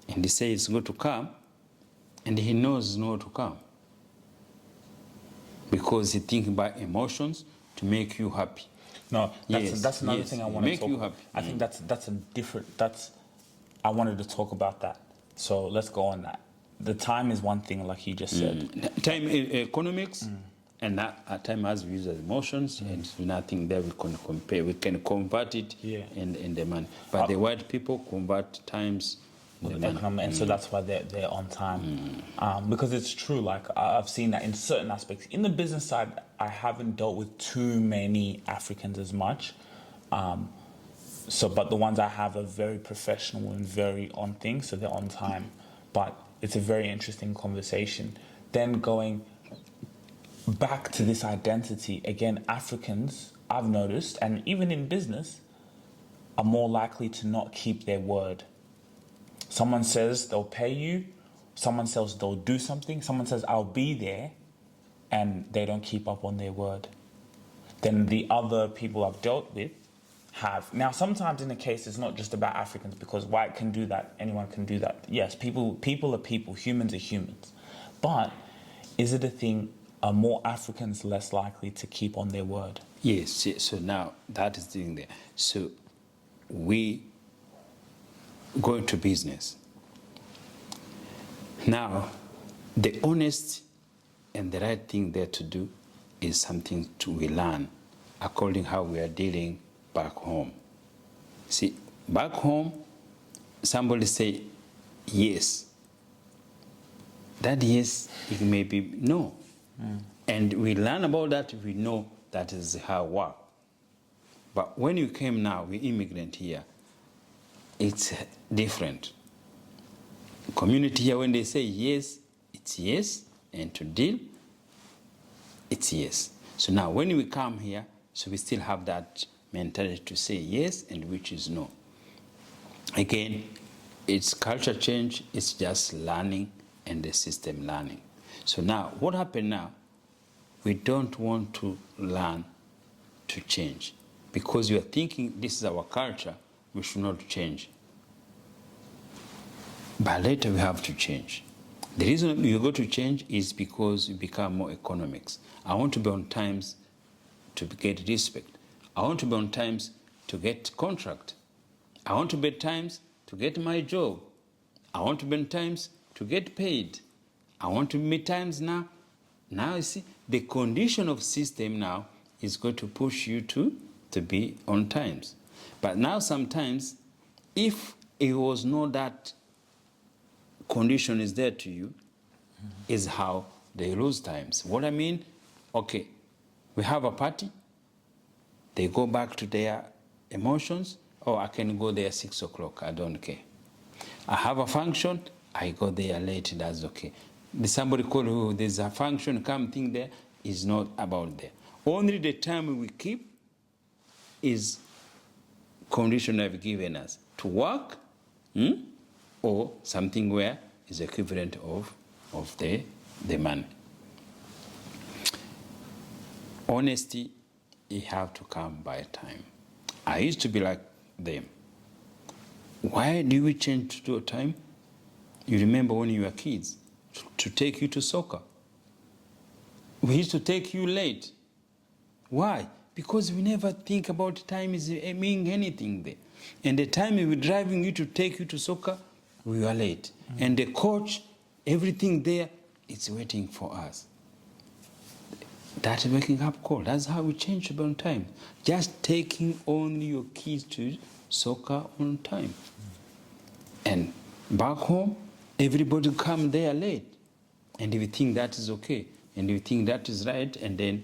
and he says it's going to come and he knows not to come because he thinks about emotions to make you happy. No, that's another thing I want to talk about. I think I wanted to talk about that. So let's go on that. The time is one thing, like you just said. Time in economics, and that at time as we use as emotions, and nothing there we can compare. We can convert it in the money. But the white people convert times in the money. And so that's why they're on time. Because it's true, like I've seen that in certain aspects. In the business side, I haven't dealt with too many Africans as much. But the ones I have are very professional and very on things, so they're on time. But it's a very interesting conversation. Then going back to this identity, again, Africans, I've noticed, and even in business, are more likely to not keep their word. Someone says they'll pay you, someone says they'll do something, someone says I'll be there, and they don't keep up on their word. Then the other people I've dealt with have. Now, sometimes in the case, it's not just about Africans because white can do that, anyone can do that. Yes, people are people, humans are humans. But is it a thing, are more Africans less likely to keep on their word? Yes, so now that is the thing there. So we go into business. Now, the honest and the right thing there to do is something we learn according how we are dealing back home. See, back home, somebody say yes. That yes, it may be no. And we learn about that, we know that is how it works. But when you came now, we immigrant here, it's different. Community here, when they say yes, it's yes, and to deal, it's yes. So now when we come here, so we still have that mentality to say yes and which is no. Again, it's culture change, it's just learning and the system learning. So now, what happened now? We don't want to learn to change because you are thinking this is our culture, we should not change. But later we have to change. The reason you go to change is because you become more economics. I want to be on times to get respect. I want to be on times to get contract. I want to be at times to get my job. I want to be on times to get paid. I want to be times now. Now you see, the condition of system now is going to push you to be on times. But now sometimes, if it was not that condition is there to you, is how they lose times. What I mean, okay, we have a party, they go back to their emotions, or I can go there 6 o'clock, I don't care. I have a function, I go there late, that's okay. Somebody call who there's a function, come thing there, is not about there. Only the time we keep is condition I've given us to work, or something where is equivalent of the money. Honesty, you have to come by time. I used to be like them. Why do we change to a time? You remember when you were kids, to take you to soccer. We used to take you late. Why? Because we never think about time is meaning anything there. And the time we were driving you to take you to soccer, we were late. Mm-hmm. And the coach, everything there, it's waiting for us. That's a waking up call. That's how we change about time. Just taking only your kids to soccer on time. And back home, everybody come there late. And we think that is okay. And we think that is right. And then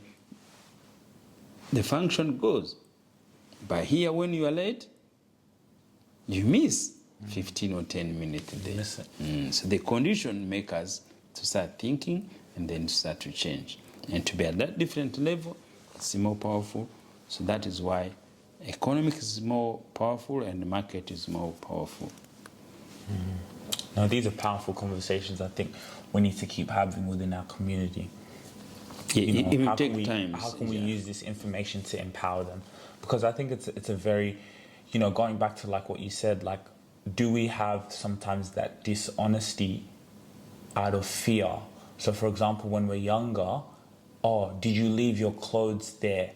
the function goes. But here, when you are late, you miss 15 or 10 minutes there. So the condition makes us to start thinking and then start to change. And to be at that different level, it's more powerful. So that is why economics is more powerful and the market is more powerful. Now, these are powerful conversations I think we need to keep having within our community. Yeah, it will take time. How can we use this information to empower them? Because I think it's a very, going back to like what you said, like, do we have sometimes that dishonesty out of fear? So, for example, when we're younger, did you leave your clothes there?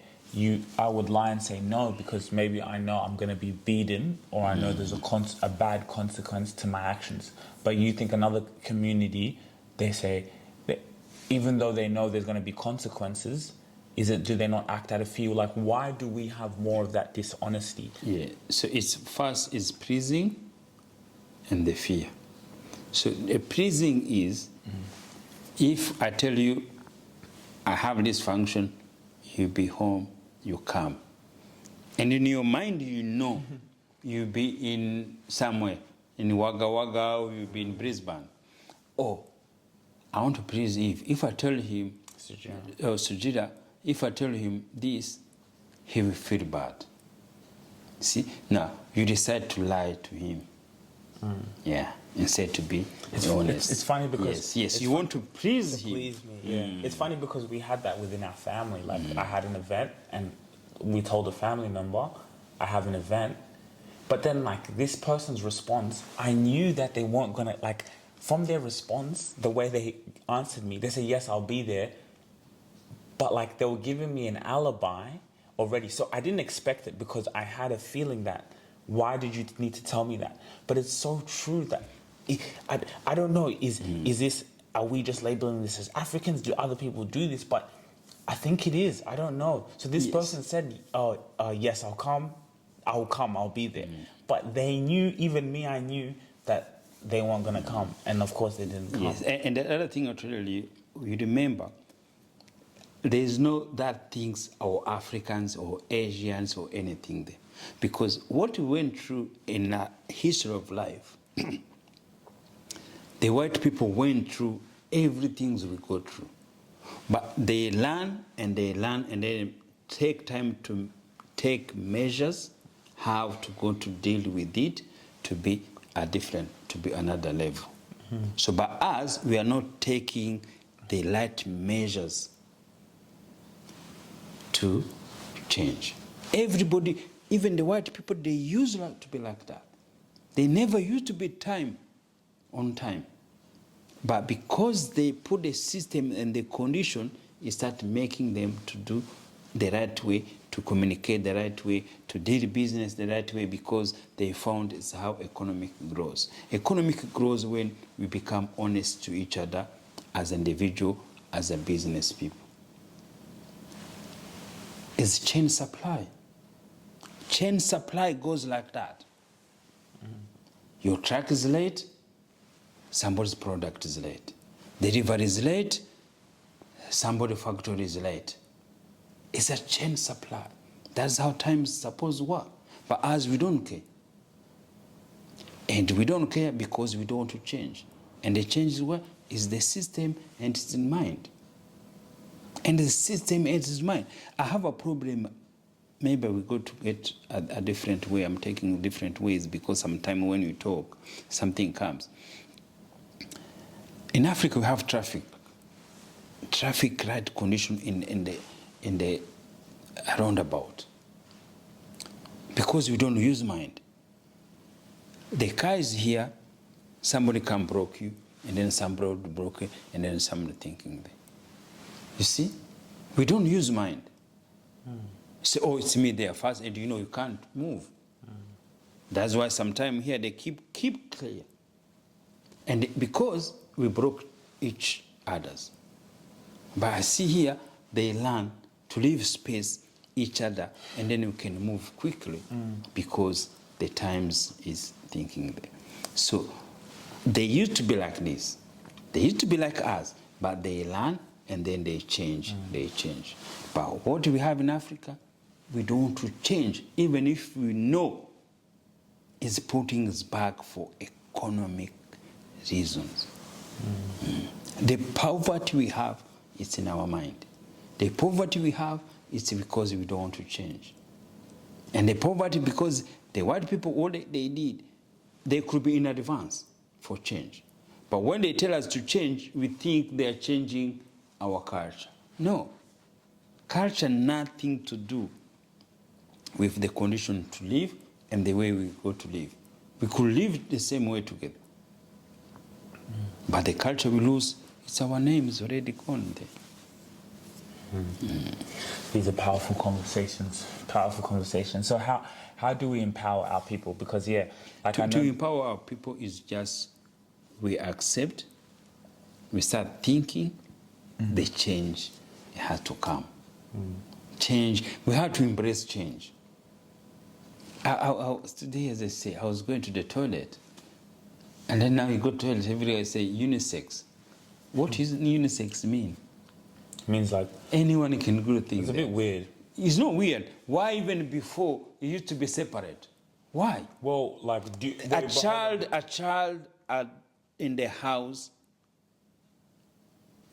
I would lie and say no, because maybe I know I'm going to be beaten, or I know there's a bad consequence to my actions. But you think another community, they say, that even though they know there's going to be consequences, do they not act out of fear? Like, why do we have more of that dishonesty? Yeah, so first is pleasing and the fear. So the pleasing is, if I tell you, I have this function, you be home, you come. And in your mind, you'll be in somewhere, in Wagga Wagga, or you'll be in Brisbane. I want to please Eve. If I tell him, Sugira, if I tell him this, he will feel bad. See? Now, you decide to lie to him. Yeah, instead to be honest. It's funny because... Yes, you want to please him. Please me, yeah. It's funny because we had that within our family. Like, I had an event and we told a family member, I have an event. But then, like, this person's response, I knew that they weren't going to, like, from their response, the way they answered me, they said, yes, I'll be there. But, like, they were giving me an alibi already. So I didn't expect it because I had a feeling that, why did you need to tell me that? But it's so true that, I don't know, is this, are we just labeling this as Africans? Do other people do this? But I think it is. I don't know. So this person said, yes, I'll come, I'll be there. But they knew, even me, I knew that they weren't going to come. And of course they didn't come. Yes, and the other thing I'll tell you, you remember, there's no that things or Africans or Asians or anything there. Because what we went through in our history of life, the white people went through everything we go through. But they learn and they take time to take measures how to go to deal with it to be another level. So by us, we are not taking the right measures to change. Everybody, even the white people, they used to be like that. They never used to be on time. But because they put the system and the condition, it started making them to do the right way, to communicate the right way, to deal business the right way, because they found it's how economic grows. Economic grows when we become honest to each other as an individual, as a business people. It's chain supply. Chain supply goes like that. Your truck is late, somebody's product is late. Delivery is late, somebody's factory is late. It's a chain supply. That's how time is supposed to work. But as we don't care. And we don't care because we don't want to change. And the change is what? Is the system and it's in mind. And the system and it's in mind. I have a problem. Maybe we go to get a different way. I'm taking different ways because sometimes when you talk, something comes. In Africa, we have traffic light condition in the roundabout, because we don't use mind. The car is here, somebody can broke you, and then somebody broke you, and then somebody thinking there. You see, we don't use mind. Say, oh, it's me there first, and you can't move. That's why sometimes here they keep clear. And because we broke each others. But I see here, they learn to leave space each other, and then we can move quickly because the times is thinking there. So they used to be like this. They used to be like us, but they learn and then they change. They change. But what we have in Africa, we don't want to change, even if we know it's putting us back for economic reasons. The poverty we have, it's in our mind. The poverty we have, it's because we don't want to change. And the poverty, because the white people, what they did, they could be in advance for change. But when they tell us to change, we think they are changing our culture. No. Culture, nothing to do with the condition to live and the way we go to live. We could live the same way together. But the culture we lose, it's our name is already gone there. These are powerful conversations. So how do we empower our people? Because to empower our people is just we accept, we start thinking, the change has to come. Change, we have to embrace change. Today, as I say, I was going to the toilet, and then now you go to the toilet, everywhere I say unisex. What does unisex mean? It means like anyone can do things. It's a bit weird. It's not weird. Why even before it used to be separate? Why? Well, like a child in the house.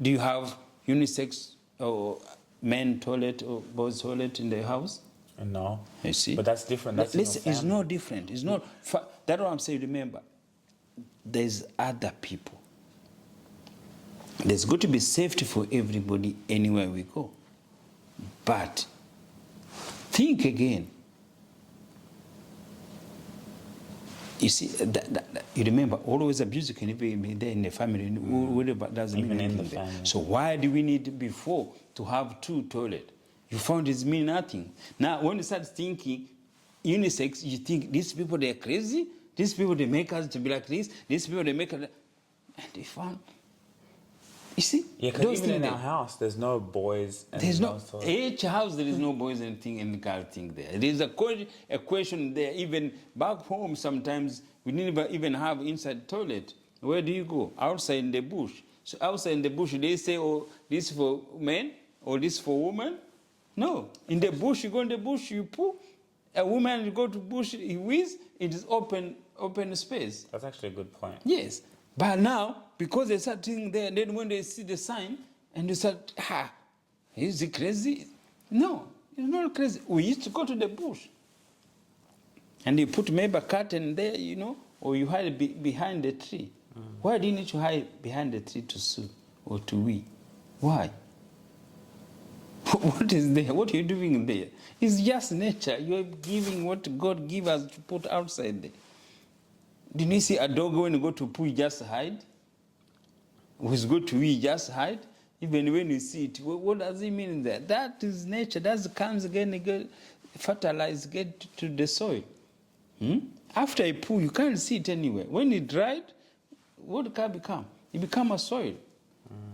Do you have unisex or men toilet or boys toilet in the house? No. You see? But that's different. That's it's not different. It's not. That's what I'm saying. Remember, there's other people. There's got to be safety for everybody anywhere we go. But think again. You see, you remember, always abuse can be there in the family, whatever doesn't mean anything. So why do we need before to have two toilets? You found it mean nothing. Now, when you start thinking unisex, you think these people, they're crazy. These people, they make us to be like this. These people, they make us... And they found... You see? Yeah, because even in our house, there's no boys and there's no each house there is no boys and girl thing there. There is a question there. Even back home, sometimes we never even have inside toilet. Where do you go? Outside in the bush. So outside in the bush, they say, oh, this for men or this for women. No, in the bush, you go in the bush, you poo. A woman, you go to bush, he whiz. It is open space. That's actually a good point. Yes. But now, because they start thinking there, then when they see the sign, and they start, is he crazy? No, he's not crazy. We used to go to the bush. And you put maybe a curtain there, or you hide behind the tree. Why do you need to hide behind the tree to sue or to wee? Why? What is there? What are you doing there? It's just nature. You're giving what God gave us to put outside there. Did you see a dog when you go to poo, just hide? When you go to wee, just hide? Even when you see it, what does it mean there? That is nature. That comes again, fertilize, get to the soil. After a poo, you can't see it anywhere. When it dried, what can become? It become a soil.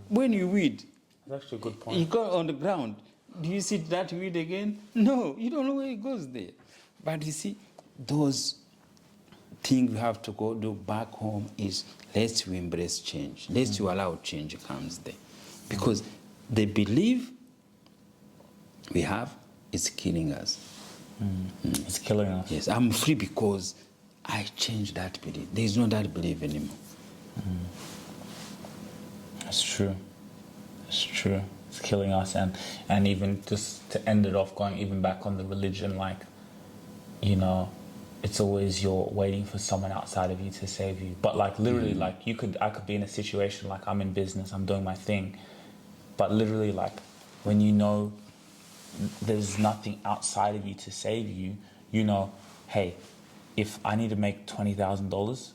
When you weed, that's actually a good point. You go on the ground. Do you see that weed again? No, you don't know where it goes there. But you see, those things we have to go do back home is let's embrace change. Let's allow change comes there. Because the belief we have is killing us. It's killing us. Yes, I'm free because I changed that belief. There is no that belief anymore. That's true. It's true. It's killing us. And even just to end it off, going even back on the religion, it's always you're waiting for someone outside of you to save you. But like literally, like I could be in a situation like I'm in business, I'm doing my thing, but literally like when you know there's nothing outside of you to save you, you know, hey, if I need to make $20,000,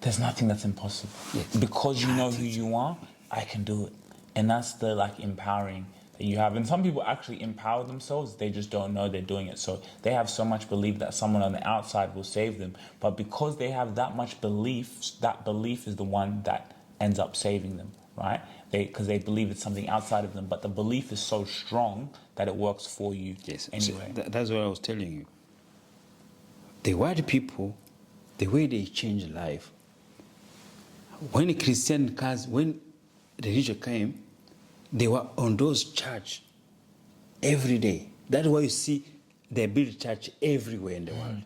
there's nothing that's impossible. Yes. Because you know who you are, I can do it. And that's the like empowering that you have. And some people actually empower themselves, they just don't know they're doing it. So they have so much belief that someone on the outside will save them. But because they have that much belief, that belief is the one that ends up saving them, right? Because they believe it's something outside of them, but the belief is so strong that it works for you anyway. So that's what I was telling you. The white people, the way they change life, when the Christian cars, when the religion came, they were on those church every day. That's why you see they build church everywhere in the world.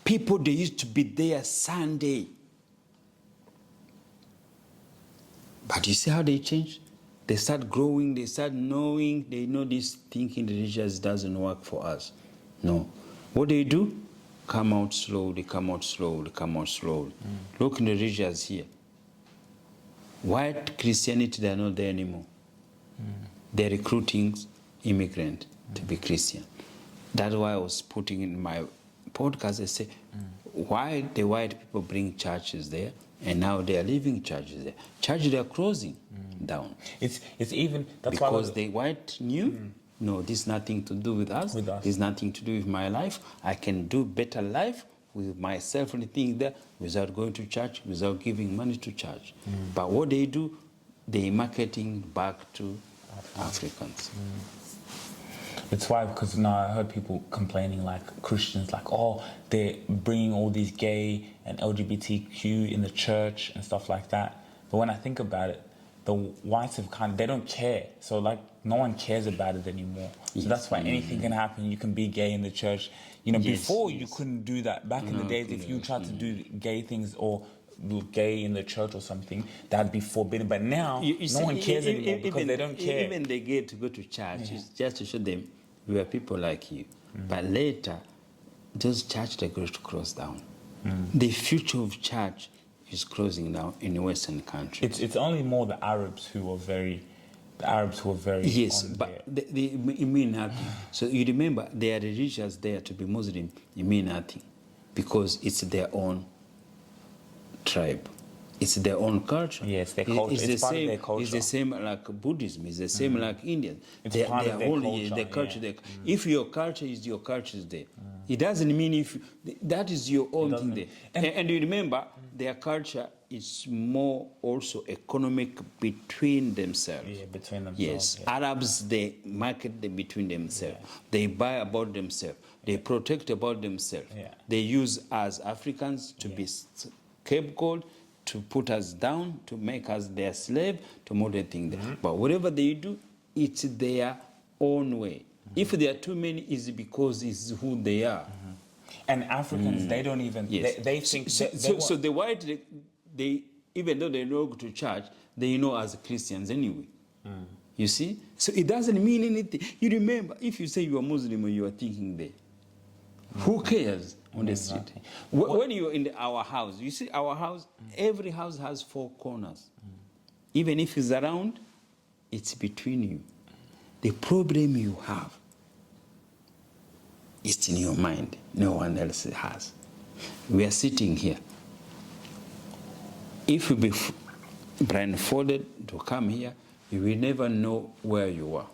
People, they used to be there Sunday. But you see how they change? They start growing, they start knowing, they know this thinking religious doesn't work for us. No. What they do? Come out slowly, come out slowly, come out slowly. Look in the religious here. White Christianity, they're not there anymore. They're recruiting immigrants to be Christian. That's why I was putting in my podcast, I say, why the white people bring churches there, and now they are leaving churches there. Churches, they are closing down. It's even, that's because why the white knew, no, this is nothing to do with us. This is nothing to do with my life. I can do better life with myself and things there without going to church, without giving money to church. But what they do, they marketing back to Africans. It's why, because now I heard people complaining, like Christians, like, oh, they're bringing all these gay and LGBTQ in the church and stuff like that. But when I think about it, the whites have they don't care. So like, no one cares about it anymore. So that's why anything can happen. You can be gay in the church. You know, before you couldn't do that. Back in the days, if you tried to do gay things or gay in the church or something, that'd be forbidden. But now, no one cares anymore because they don't care. Even they get to go to church, it's just to show them we are people like you. But later, those churches, they're going to close down. The future of church is closing down in the Western countries. It's only more the Arabs who are very yes, but it mean nothing. So you remember, they are religious there to be Muslim. It mean nothing because it's their own tribe. It's their own culture. Yes, their culture. It's part of their culture. It's the same like Buddhism. It's the same like Indian. It's part of their culture. If your culture is your culture is there. It doesn't mean if that is your own thing there. And you remember, their culture is more also economic between themselves. Yeah, between themselves. Yes, Arabs, they market them between themselves. They buy about themselves. They protect about themselves. They use us Africans to be scapegoat, to put us down, to make us their slave, to modern things. But whatever they do, it's their own way. If there are too many, it's because it's who they are. And Africans, they don't even, they think... So the white, they even though they don't go to church, they know as Christians anyway. You see? So it doesn't mean anything. You remember, if you say you are Muslim or you are thinking there, who cares on the street? When you're in our house, you see our house, every house has 4 corners. Even if it's around, it's between you. The problem you have is in your mind. No one else has. We are sitting here. If you be blindfolded to come here, you will never know where you are.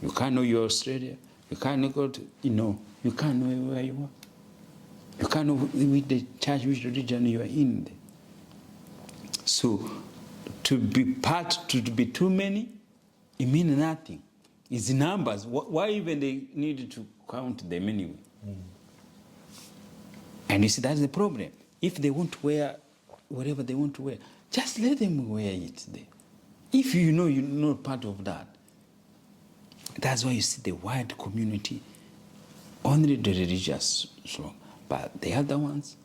You can't know you're Australia. You can't go to, you can't know where you are. You can't know with the church, which religion you are in. So, to be too many, it means nothing. It's numbers. Why even they need to count them anyway? And you see, that's the problem. If they want to wear whatever they want to wear, just let them wear it there. If you know you're not part of that. That's why you see the white community, only the religious strong. But the other ones,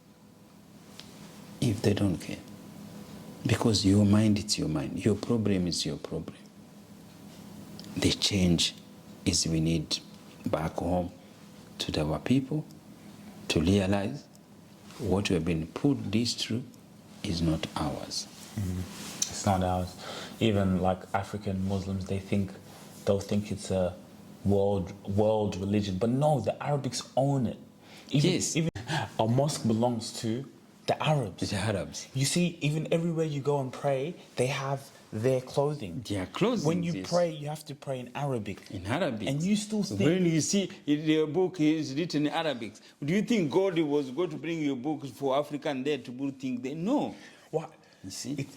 if they don't care, because your mind, it's your mind. Your problem is your problem. The change is we need back home to our people to realize what we have been put this through is not ours. It's not ours. Even like African Muslims, they'll think it's a world religion, but no, the Arabics own it. Even our mosque belongs to the Arabs. The Arabs. You see, even everywhere you go and pray, they have their clothing. Their clothing. When you pray, you have to pray in Arabic. In Arabic. And you still think... When you see the book is written in Arabic, do you think God was going to bring your books for African there to good thing there? No. What? You see?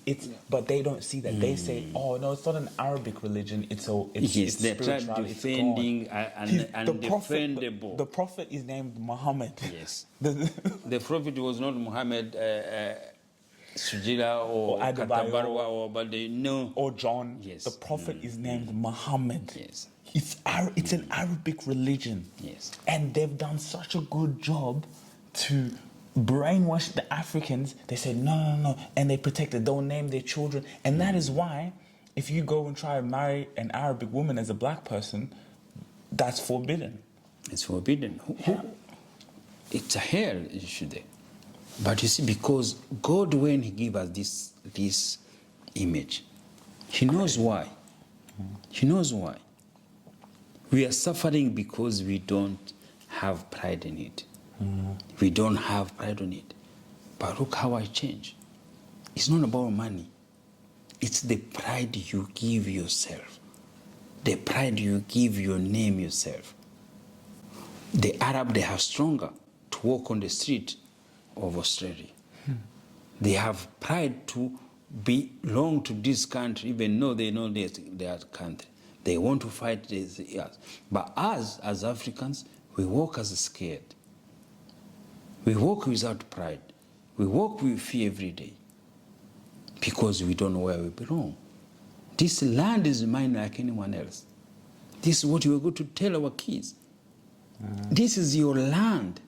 But they don't see that. They say, oh, no, it's not an Arabic religion. It's they're defending and defendable. The prophet is named Muhammad. Yes. The prophet was not Muhammad, Sugira or Katabarwa, but they know. Or John. Yes. The prophet is named Muhammad. Yes. It's an Arabic religion. Yes. And they've done such a good job to brainwash the Africans. They say no, and they protect it. Don't name their children, and that is why, if you go and try to marry an Arabic woman as a black person, that's forbidden. It's forbidden. It's a hell issue there. But you see, because God, when He gave us this image, He knows why. He knows why. We are suffering because we don't have pride in it. We don't have pride on it. But look how I change. It's not about money. It's the pride you give yourself. The pride you give your name yourself. The Arab, they are stronger to walk on the street of Australia. They have pride to belong to this country, even though they know their country. They want to fight this. Yes. But us, as Africans, we walk as scared. We walk without pride. We walk with fear every day because we don't know where we belong. This land is mine like anyone else. This is what we're going to tell our kids. This is your land.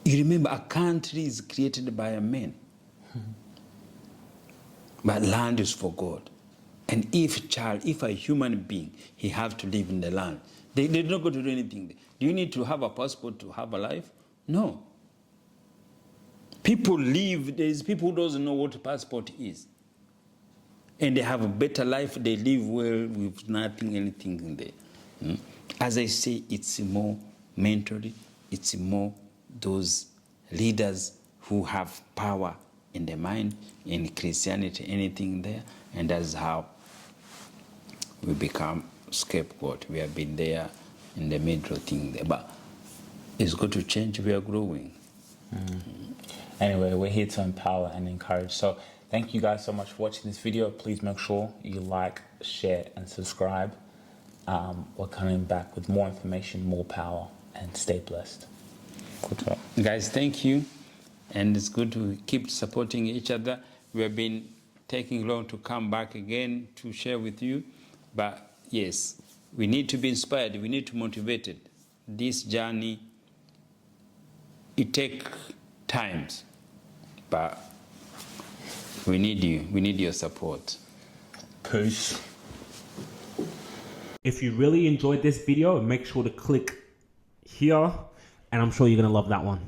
You remember, a country is created by a man. But land is for God. And if a human being, he have to live in the land, they're not going to do anything there. Do you need to have a passport to have a life? No. People live, there's people who don't know what a passport is. And they have a better life, they live well with nothing, anything in there. As I say, it's more mentally, it's more those leaders who have power in the mind, in Christianity, anything there, and that's how we become scapegoat. We have been there in the middle thing there, but it's going to change. We are growing. Anyway, we're here to empower and encourage. So thank you guys so much for watching this video. Please make sure you like, share, and subscribe. We're coming back with more information, more power, and stay blessed. Good talk. Guys, thank you. And it's good to keep supporting each other. We have been taking long to come back again to share with you. But yes, we need to be inspired. We need to be motivated. This journey, it takes times, but we need you. We need your support. Peace. If you really enjoyed this video, make sure to click here, and I'm sure you're going to love that one.